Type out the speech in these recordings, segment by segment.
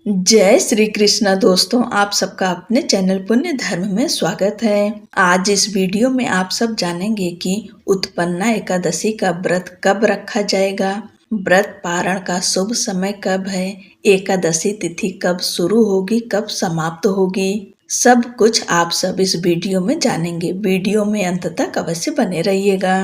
जय श्री कृष्णा दोस्तों, आप सबका अपने चैनल पुण्य धर्म में स्वागत है। आज इस वीडियो में आप सब जानेंगे कि उत्पन्ना एकादशी का व्रत कब रखा जाएगा, व्रत पारण का शुभ समय कब है, एकादशी तिथि कब शुरू होगी, कब समाप्त होगी। सब कुछ आप सब इस वीडियो में जानेंगे। वीडियो में अंत तक अवश्य बने रहिएगा।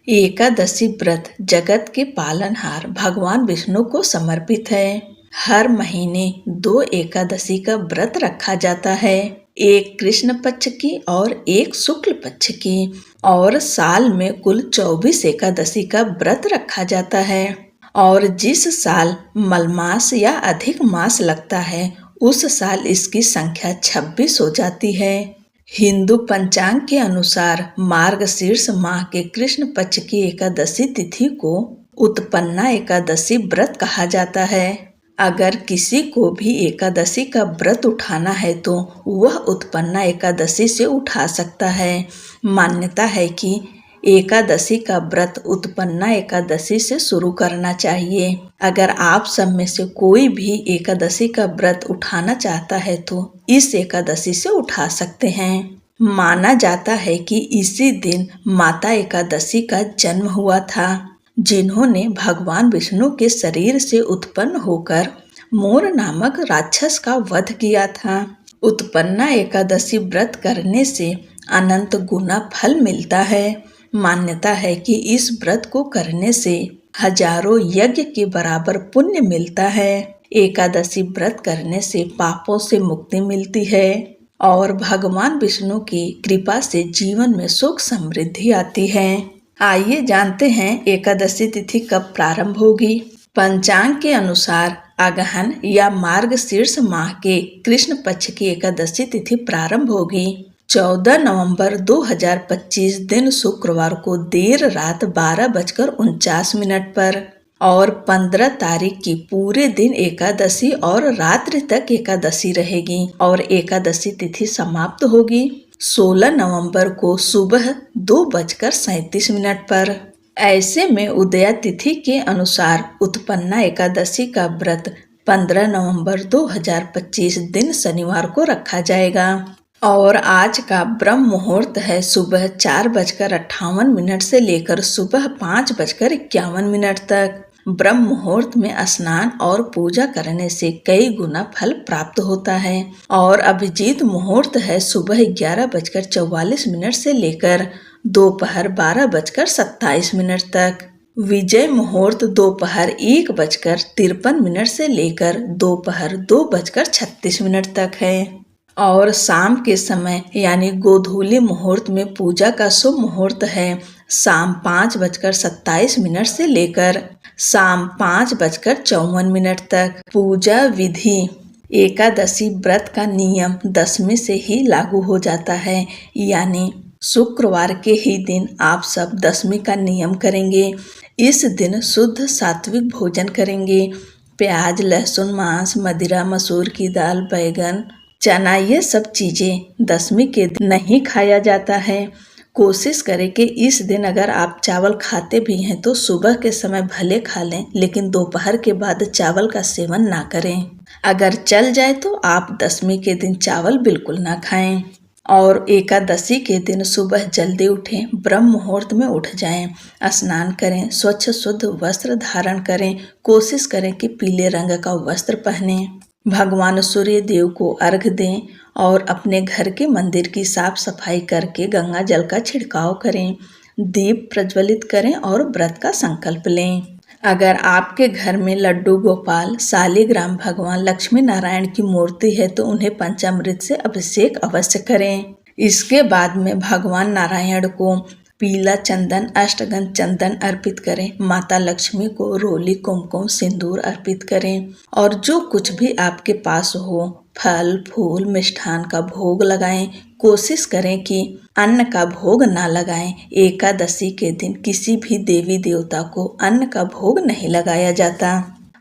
एकादशी व्रत जगत के पालनहार भगवान विष्णु को समर्पित है। हर महीने 2 एकादशी का व्रत रखा जाता है, एक कृष्ण पक्ष की और एक शुक्ल पक्ष की, और साल में कुल 24 एकादशी का व्रत रखा जाता है। और जिस साल मलमास या अधिक मास लगता है उस साल इसकी संख्या 26 हो जाती है। हिंदू पंचांग के अनुसार मार्गशीर्ष माह के कृष्ण पक्ष की एकादशी तिथि को उत्पन्ना एकादशी व्रत कहा जाता है। अगर किसी को भी एकादशी का व्रत उठाना है तो वह उत्पन्ना एकादशी से उठा सकता है। मान्यता है कि एकादशी का व्रत उत्पन्ना एकादशी से शुरू करना चाहिए। अगर आप सब में से कोई भी एकादशी का व्रत उठाना चाहता है तो इस एकादशी से उठा सकते हैं। माना जाता है कि इसी दिन माता एकादशी का जन्म हुआ था, जिन्होंने भगवान विष्णु के शरीर से उत्पन्न होकर मोर नामक राक्षस का वध किया था। उत्पन्ना एकादशी व्रत करने से अनंत गुना फल मिलता है। मान्यता है कि इस व्रत को करने से हजारों यज्ञ के बराबर पुण्य मिलता है। एकादशी व्रत करने से पापों से मुक्ति मिलती है और भगवान विष्णु की कृपा से जीवन में सुख समृद्धि आती है। आइए जानते हैं एकादशी तिथि कब प्रारंभ होगी। पंचांग के अनुसार अगहन या मार्गशीर्ष माह के कृष्ण पक्ष की एकादशी तिथि प्रारंभ होगी 14 नवंबर 2025 दिन शुक्रवार को देर रात 12:49 पर, और 15 तारीख की पूरे दिन एकादशी और रात्रि तक एकादशी रहेगी और एकादशी तिथि समाप्त होगी 16 नवंबर को सुबह 2:37 पर। ऐसे में उदया तिथि के अनुसार उत्पन्ना एकादशी का व्रत 15 नवंबर 2025 दिन शनिवार को रखा जाएगा। और आज का ब्रह्म मुहूर्त है सुबह 4:58 से लेकर सुबह 5:51 तक। ब्रह्म मुहूर्त में स्नान और पूजा करने से कई गुना फल प्राप्त होता है। और अभिजीत मुहूर्त है सुबह 11:44 से लेकर दोपहर 12:27 तक। विजय मुहूर्त दोपहर 1:53 से लेकर दोपहर 2:36 तक है। और शाम के समय यानी गोधूली मुहूर्त में पूजा का शुभ मुहूर्त है शाम 5:27 से लेकर शाम 5:54 तक। पूजा विधि। एकादशी व्रत का नियम दशमी से ही लागू हो जाता है, यानी शुक्रवार के ही दिन आप सब दशमी का नियम करेंगे। इस दिन शुद्ध सात्विक भोजन करेंगे। प्याज, लहसुन, मांस, मदिरा, मसूर की दाल, बैगन, चना, ये सब चीजें दशमी के दिन नहीं खाया जाता है। कोशिश करें कि इस दिन अगर आप चावल खाते भी हैं तो सुबह के समय भले खा लें, लेकिन दोपहर के बाद चावल का सेवन ना करें। अगर चल जाए तो आप दशमी के दिन चावल बिल्कुल ना खाएं। और एकादशी के दिन सुबह जल्दी उठें, ब्रह्म मुहूर्त में उठ जाएं, स्नान करें, स्वच्छ शुद्ध वस्त्र धारण करें। कोशिश करें कि पीले रंग का वस्त्र पहनें। भगवान सूर्य देव को अर्घ दें और अपने घर के मंदिर की साफ सफाई करके गंगा जल का छिड़काव करें, दीप प्रज्वलित करें और व्रत का संकल्प लें। अगर आपके घर में लड्डू गोपाल, शालिग्राम भगवान, लक्ष्मी नारायण की मूर्ति है तो उन्हें पंचामृत से अभिषेक अवश्य करें। इसके बाद में भगवान नारायण को पीला चंदन, अष्टगंध चंदन अर्पित करें। माता लक्ष्मी को रोली, कुमकुम, सिंदूर अर्पित करें और जो कुछ भी आपके पास हो, फल, फूल, मिष्ठान का भोग लगाएं। कोशिश करें कि अन्न का भोग ना लगाएं। एकादशी के दिन किसी भी देवी देवता को अन्न का भोग नहीं लगाया जाता।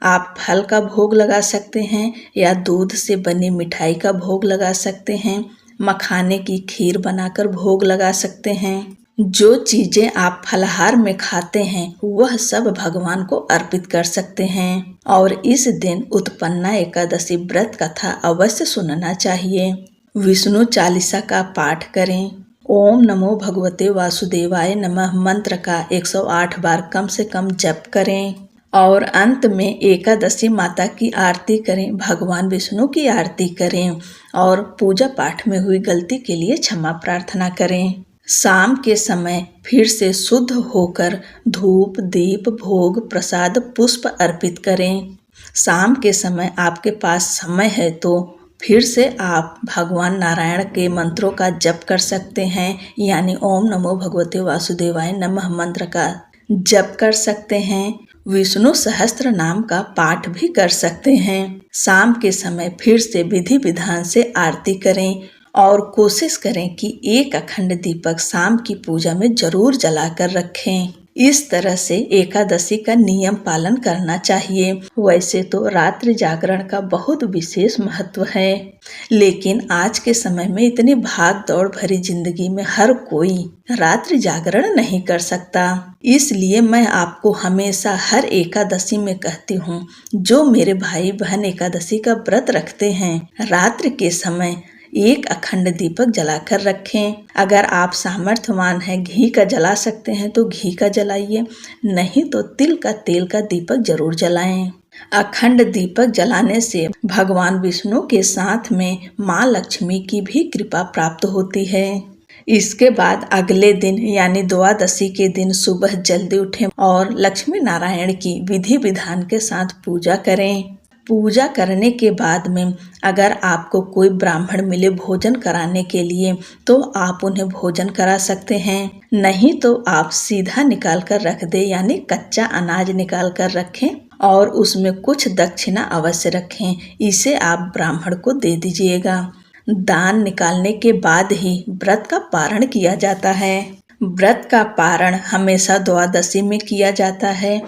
आप फल का भोग लगा सकते हैं या दूध से बनी मिठाई का भोग लगा सकते हैं। मखाने की खीर बनाकर भोग लगा सकते हैं। जो चीजें आप फलाहार में खाते हैं वह सब भगवान को अर्पित कर सकते हैं। और इस दिन उत्पन्ना एकादशी व्रत कथा अवश्य सुनना चाहिए। विष्णु चालीसा का पाठ करें। ओम नमो भगवते वासुदेवाय नमः मंत्र का 108 बार कम से कम जप करें। और अंत में एकादशी माता की आरती करें, भगवान विष्णु की आरती करें और पूजा पाठ में हुई गलती के लिए क्षमा प्रार्थना करें। शाम के समय फिर से शुद्ध होकर धूप दीप भोग प्रसाद पुष्प अर्पित करें। शाम के समय आपके पास समय है तो फिर से आप भगवान नारायण के मंत्रों का जप कर सकते हैं, यानी ओम नमो भगवते वासुदेवाय नमः मंत्र का जप कर सकते हैं। विष्णु सहस्त्र नाम का पाठ भी कर सकते हैं। शाम के समय फिर से विधि विधान से आरती करें और कोशिश करें कि एक अखंड दीपक शाम की पूजा में जरूर जलाकर रखें। इस तरह से एकादशी का नियम पालन करना चाहिए। वैसे तो रात्रि जागरण का बहुत विशेष महत्व है, लेकिन आज के समय में इतनी भाग दौड़ भरी जिंदगी में हर कोई रात्रि जागरण नहीं कर सकता। इसलिए मैं आपको हमेशा हर एकादशी में कहती हूँ, जो मेरे भाई बहन एकादशी का व्रत रखते हैं, रात्रि के समय एक अखंड दीपक जलाकर रखें। अगर आप सामर्थ्यवान हैं, घी का जला सकते हैं तो घी का जलाइए, नहीं तो तिल का तेल का दीपक जरूर जलाएं। अखंड दीपक जलाने से भगवान विष्णु के साथ में माँ लक्ष्मी की भी कृपा प्राप्त होती है। इसके बाद अगले दिन यानी द्वादशी के दिन सुबह जल्दी उठें और लक्ष्मी नारायण की विधि विधान के साथ पूजा करें। पूजा करने के बाद में अगर आपको कोई ब्राह्मण मिले भोजन कराने के लिए तो आप उन्हें भोजन करा सकते हैं, नहीं तो आप सीधा निकाल कर रख दे, यानी कच्चा अनाज निकाल कर रखें और उसमें कुछ दक्षिणा अवश्य रखें। इसे आप ब्राह्मण को दे दीजिएगा। दान निकालने के बाद ही व्रत का पारण किया जाता है। व्रत का पारण हमेशा द्वादशी में किया जाता है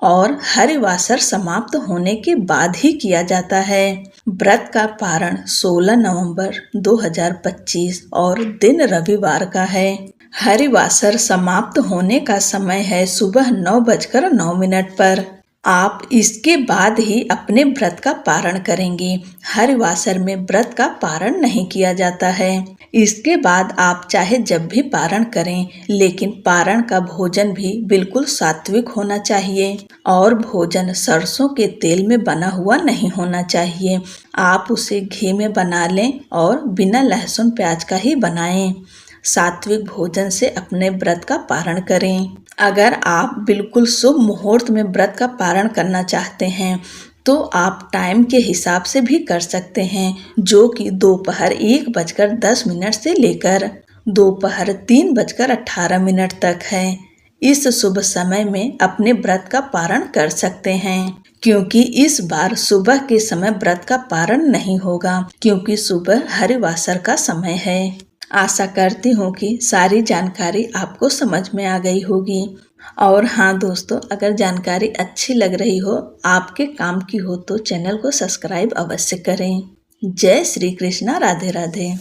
और हरिवासर समाप्त होने के बाद ही किया जाता है। व्रत का पारण 16 नवंबर 2025 और दिन रविवार का है। हरिवासर समाप्त होने का समय है सुबह 9:09 पर। आप इसके बाद ही अपने व्रत का पारण करेंगे। हरिवासर में व्रत का पारण नहीं किया जाता है। इसके बाद आप चाहे जब भी पारण करें, लेकिन पारण का भोजन भी बिल्कुल सात्विक होना चाहिए और भोजन सरसों के तेल में बना हुआ नहीं होना चाहिए। आप उसे घी में बना लें और बिना लहसुन प्याज का ही बनाएं। सात्विक भोजन से अपने व्रत का पारण करें। अगर आप बिल्कुल शुभ मुहूर्त में व्रत का पारण करना चाहते हैं तो आप टाइम के हिसाब से भी कर सकते हैं, जो कि दोपहर 1:10 से लेकर दोपहर 3:18 तक है। इस शुभ समय में अपने व्रत का पारण कर सकते हैं, क्योंकि इस बार सुबह के समय व्रत का पारण नहीं होगा, क्योंकि सुबह हरिवासर का समय है। आशा करती हूँ कि सारी जानकारी आपको समझ में आ गई होगी। और हाँ दोस्तों, अगर जानकारी अच्छी लग रही हो, आपके काम की हो, तो चैनल को सब्सक्राइब अवश्य करें। जय श्री कृष्णा, राधे राधे।